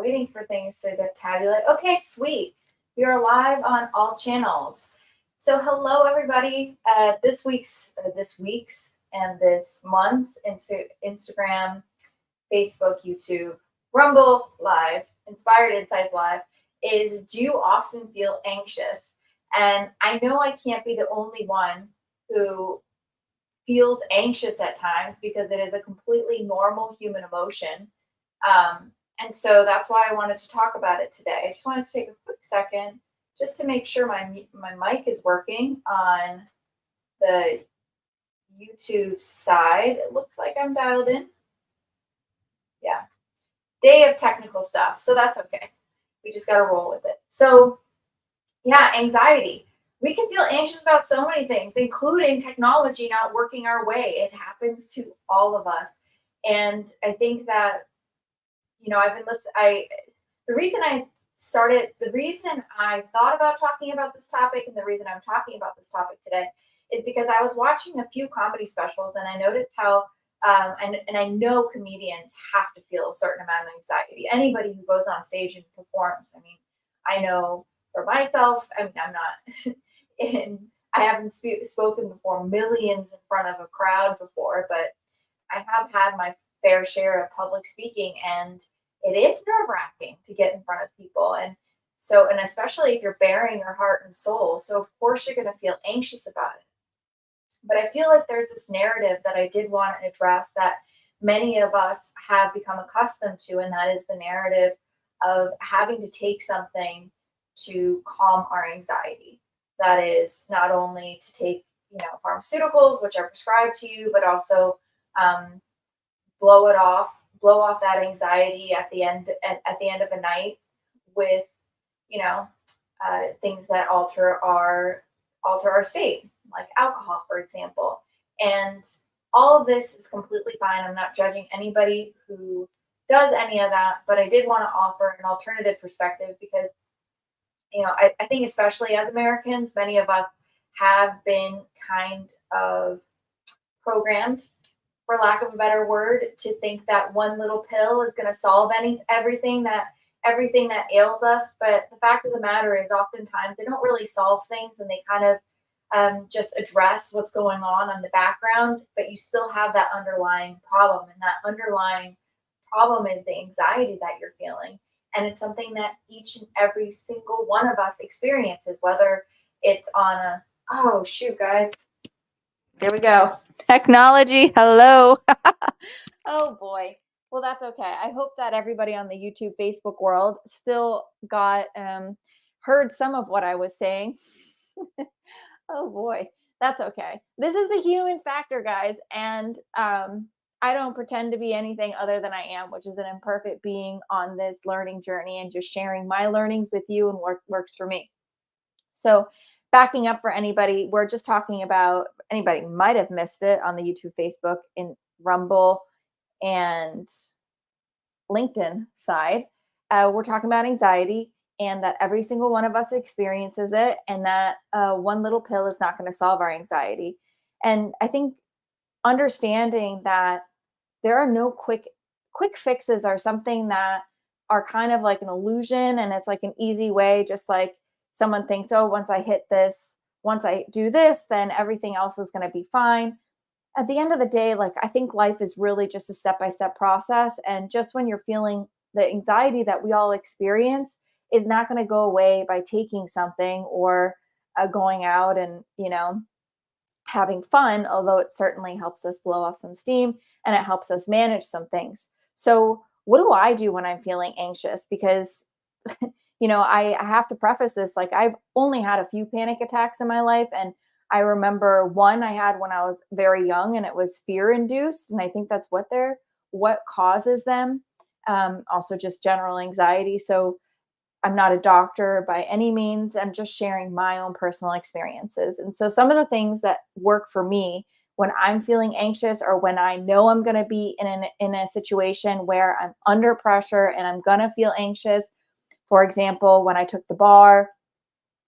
waiting for things to get tabulate. Okay, sweet. We are live on all channels. So hello everybody. This week's and this month's Instagram, Facebook, YouTube, Rumble Live, Inspired Insights Live is, do you often feel anxious? And I know I can't be the only one who feels anxious at times because it is a completely normal human emotion. And so that's why I wanted to talk about it today. I just wanted to take a quick second just to make sure my mic is working on the YouTube side. It looks like I'm dialed in. Yeah. Day of technical stuff. So that's okay. We just got to roll with it. So yeah, anxiety. We can feel anxious about so many things, including technology not working our way. It happens to all of us. And I think that, I've been listening. The reason I thought about talking about this topic and the reason I'm talking about this topic today is because I was watching a few comedy specials and I noticed how, and I know comedians have to feel a certain amount of anxiety. Anybody who goes on stage and performs, I know for myself, I'm not, I haven't spoken before millions in front of a crowd before, but I have had my fair share of public speaking, and it is nerve-wracking to get in front of people. And especially if you're bearing your heart and soul. So of course you're going to feel anxious about it. But I feel like there's this narrative that I did want to address that many of us have become accustomed to, and that is the narrative of having to take something to calm our anxiety. That is not only to take, pharmaceuticals, which are prescribed to you, but also blow off that anxiety at the end of a night with, things that alter our state, like alcohol, for example. And all of this is completely fine. I'm not judging anybody who does any of that, but I did want to offer an alternative perspective because, I think especially as Americans, many of us have been kind of programmed, for lack of a better word, to think that one little pill is going to solve everything that ails us. But the fact of the matter is, oftentimes they don't really solve things, and they kind of just address what's going on in the background. But you still have that underlying problem, and that underlying problem is the anxiety that you're feeling. And it's something that each and every single one of us experiences, whether it's on a, oh shoot, guys, there we go. Technology, hello. Oh boy. Well, that's okay. I hope that everybody on the YouTube, Facebook world still got heard some of what I was saying. Oh boy, that's okay. This is the human factor, guys, and I don't pretend to be anything other than I am, which is an imperfect being on this learning journey and just sharing my learnings with you and what works for me. So backing up for anybody, we're just talking about, anybody might have missed it on the YouTube, Facebook, in Rumble and LinkedIn side. We're talking about anxiety and that every single one of us experiences it, and that one little pill is not going to solve our anxiety. And I think understanding that there are no quick fixes are something that are kind of like an illusion, and it's like an easy way, just like someone thinks, oh, once I do this, then everything else is going to be fine. At the end of the day, like, I think life is really just a step-by-step process. And just when you're feeling the anxiety that we all experience is not going to go away by taking something or going out and, having fun, although it certainly helps us blow off some steam and it helps us manage some things. So what do I do when I'm feeling anxious? Because, I have to preface this, like, I've only had a few panic attacks in my life. And I remember one I had when I was very young, and it was fear induced. And I think that's what causes them. Also just general anxiety. So I'm not a doctor by any means. I'm just sharing my own personal experiences. And so some of the things that work for me when I'm feeling anxious, or when I know I'm going to be in a situation where I'm under pressure and I'm going to feel anxious. For example, when I took the bar,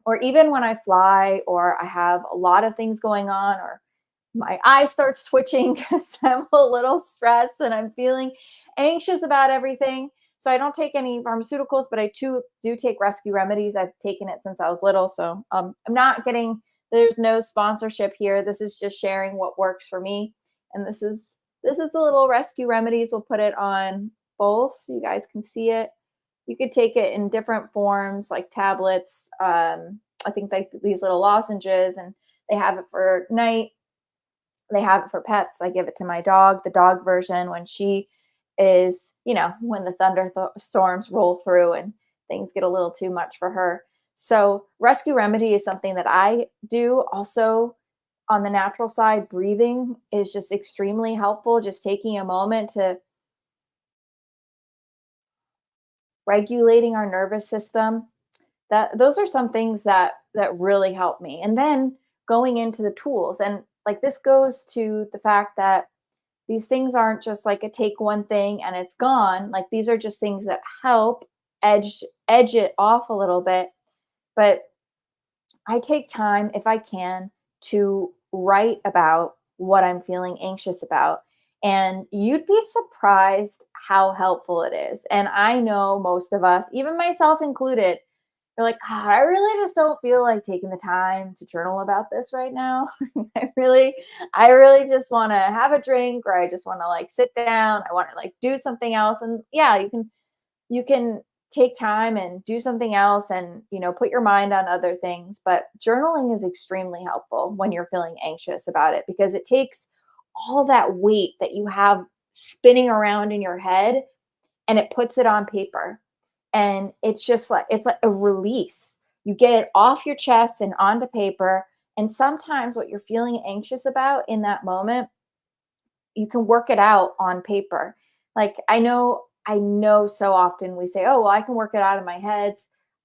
or even when I fly, or I have a lot of things going on, or my eye starts twitching because I'm a little stressed and I'm feeling anxious about everything. So I don't take any pharmaceuticals, but I do take rescue remedies. I've taken it since I was little. So I'm not getting, there's no sponsorship here. This is just sharing what works for me. And this is the little rescue remedies. We'll put it on both so you guys can see it. You could take it in different forms like tablets. I think like these little lozenges, and they have it for night. They have it for pets. I give it to my dog, the dog version, when she is, when the thunderstorms roll through and things get a little too much for her. So, rescue remedy is something that I do. Also, on the natural side, breathing is just extremely helpful. Just taking a moment to regulating our nervous system, that those are some things that really help me. And then going into the tools, and like this goes to the fact that these things aren't just like a take one thing and it's gone. Like these are just things that help edge it off a little bit. But I take time, if I can, to write about what I'm feeling anxious about. And you'd be surprised how helpful it is. And I know most of us, even myself included, you're like, God, I really just don't feel like taking the time to journal about this right now. I really just want to have a drink, or I just want to like sit down. I want to like do something else. And yeah, you can take time and do something else, and put your mind on other things. But journaling is extremely helpful when you're feeling anxious about it, because it takes all that weight that you have spinning around in your head and it puts it on paper. And it's like a release. You get it off your chest and onto paper. And sometimes what you're feeling anxious about in that moment, you can work it out on paper. Like I know so often we say, "Oh, well, I can work it out in my head."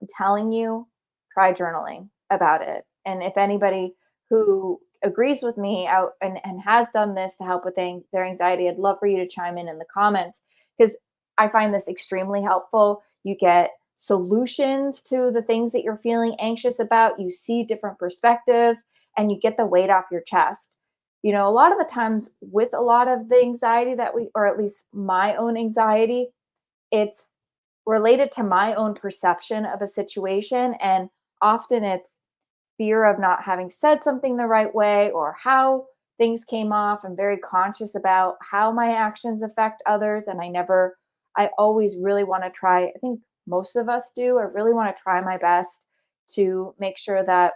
I'm telling you, try journaling about it. And if anybody who agrees with me out and has done this to help with their anxiety, I'd love for you to chime in the comments, because I find this extremely helpful. You get solutions to the things that you're feeling anxious about. You see different perspectives, and you get the weight off your chest. A lot of the times with a lot of the anxiety or at least my own anxiety, it's related to my own perception of a situation. And often it's fear of not having said something the right way, or how things came off. I'm very conscious about how my actions affect others. And I always really want to try, I think most of us do, I really want to try my best to make sure that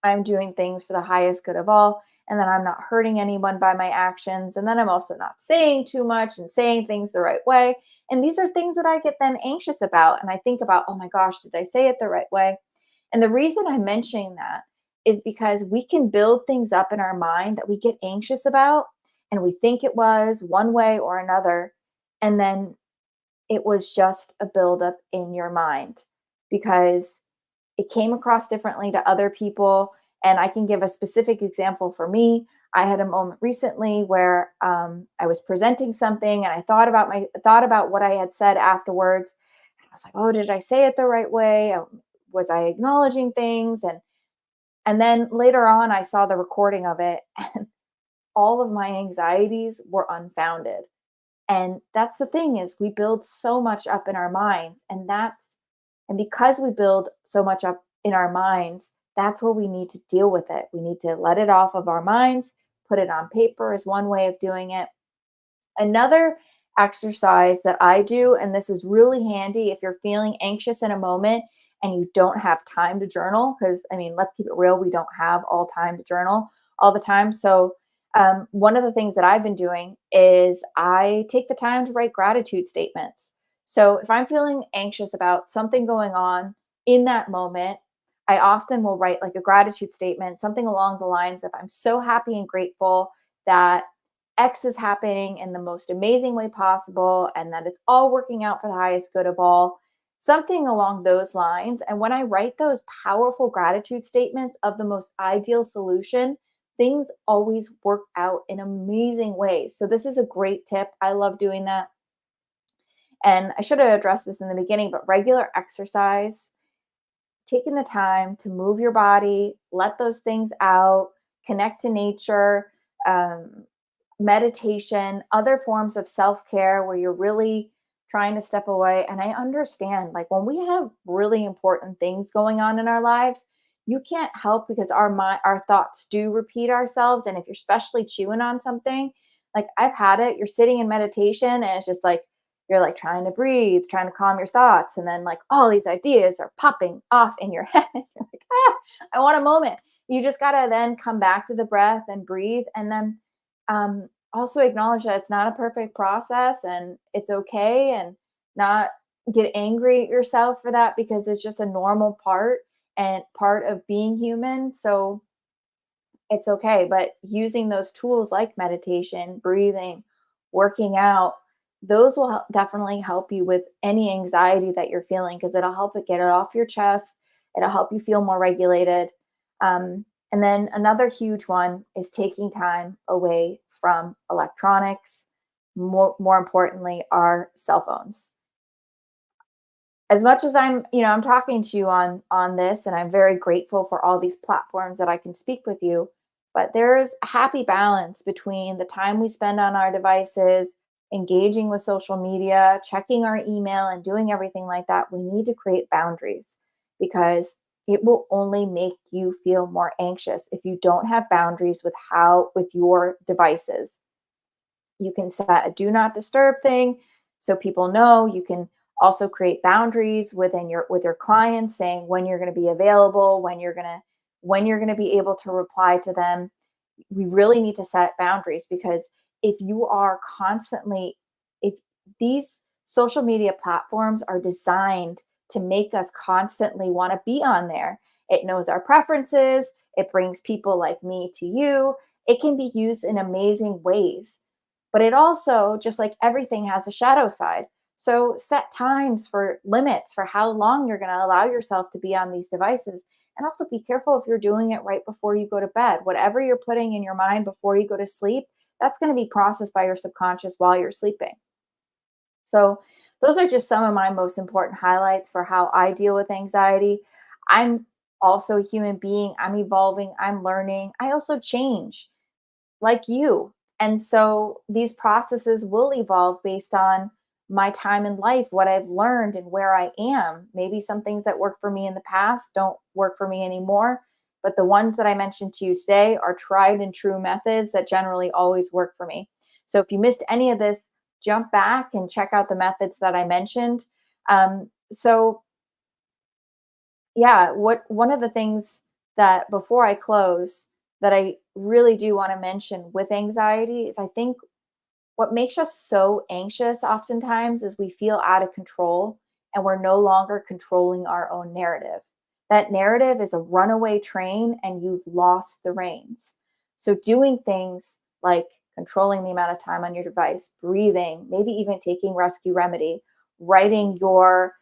I'm doing things for the highest good of all, and then I'm not hurting anyone by my actions. And then I'm also not saying too much and saying things the right way. And these are things that I get then anxious about. And I think about, oh my gosh, did I say it the right way? And the reason I'm mentioning that is because we can build things up in our mind that we get anxious about, and we think it was one way or another. And then it was just a buildup in your mind, because it came across differently to other people. And I can give a specific example for me. I had a moment recently where I was presenting something, and I thought about what I had said afterwards. And I was like, oh, did I say it the right way? Was I acknowledging things? And then later on, I saw the recording of it, and all of my anxieties were unfounded. And that's the thing, is we build so much up in our minds, and because we build so much up in our minds, that's where we need to deal with it. We need to let it off of our minds. Put it on paper is one way of doing it. Another exercise that I do, and this is really handy if you're feeling anxious in a moment and you don't have time to journal, because I mean, let's keep it real, we don't have all time to journal all the time. So, one of the things that I've been doing is I take the time to write gratitude statements. So, if I'm feeling anxious about something going on in that moment, I often will write like a gratitude statement, something along the lines of, I'm so happy and grateful that X is happening in the most amazing way possible, and that it's all working out for the highest good of all, something along those lines. And when I write those powerful gratitude statements of the most ideal solution, things always work out in amazing ways. So, this is a great tip. I love doing that. And I should have addressed this in the beginning, but regular exercise, taking the time to move your body, let those things out, connect to nature, um, meditation, other forms of self care where you're really trying to step away. And I understand, like, when we have really important things going on in our lives, you can't help because our thoughts do repeat ourselves. And if you're especially chewing on something, like I've had it, you're sitting in meditation and it's just like you're like trying to breathe, trying to calm your thoughts, and then like all these ideas are popping off in your head. You're like, I want a moment. You just gotta then come back to the breath and breathe, and then also acknowledge that it's not a perfect process and it's okay, and not get angry at yourself for that because it's just a normal part and part of being human. So it's okay. But using those tools like meditation, breathing, working out, those will definitely help you with any anxiety that you're feeling because it'll help it get it off your chest. It'll help you feel more regulated. And then another huge one is taking time away from electronics. More importantly, our cell phones. As much as I'm talking to you on this, and I'm very grateful for all these platforms that I can speak with you, but there's a happy balance between the time we spend on our devices, engaging with social media, checking our email, and doing everything like that. We need to create boundaries because it will only make you feel more anxious if you don't have boundaries with your devices. You can set a do not disturb thing so people know. You can also create boundaries with your clients, saying when you're going to be available, when you're going to be able to reply to them. We really need to set boundaries because if you are constantly if these social media platforms are designed to make us constantly want to be on there. It knows our preferences, it brings people like me to you. It can be used in amazing ways, but it also, just like everything, has a shadow side. So set times for limits for how long you're going to allow yourself to be on these devices. And also be careful if you're doing it right before you go to bed. Whatever you're putting in your mind before you go to sleep, that's going to be processed by your subconscious while you're sleeping. So, those are just some of my most important highlights for how I deal with anxiety. I'm also a human being. I'm evolving, I'm learning. I also change like you. And so these processes will evolve based on my time in life, what I've learned, and where I am. Maybe some things that worked for me in the past don't work for me anymore. But the ones that I mentioned to you today are tried and true methods that generally always work for me. So if you missed any of this, jump back and check out the methods that I mentioned. So yeah, what one of the things that before I close that I really do want to mention with anxiety is I think what makes us so anxious oftentimes is we feel out of control and we're no longer controlling our own narrative. That narrative is a runaway train and you've lost the reins. So, doing things like controlling the amount of time on your device, breathing, maybe even taking rescue remedy, writing your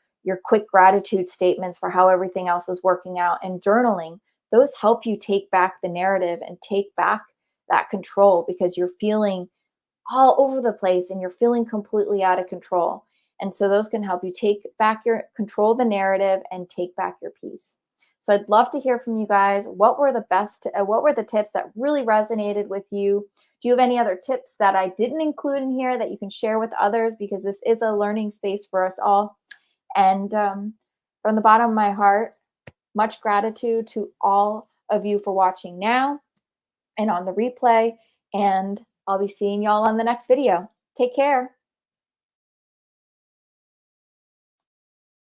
quick gratitude statements for how everything else is working out, and journaling, those help you take back the narrative and take back that control because you're feeling all over the place and you're feeling completely out of control. And so those can help you take back your control the narrative and take back your peace. So I'd love to hear from you guys. What were the tips that really resonated with you? Do you have any other tips that I didn't include in here that you can share with others? Because this is a learning space for us all. And from the bottom of my heart, much gratitude to all of you for watching now and on the replay. And I'll be seeing y'all on the next video. Take care.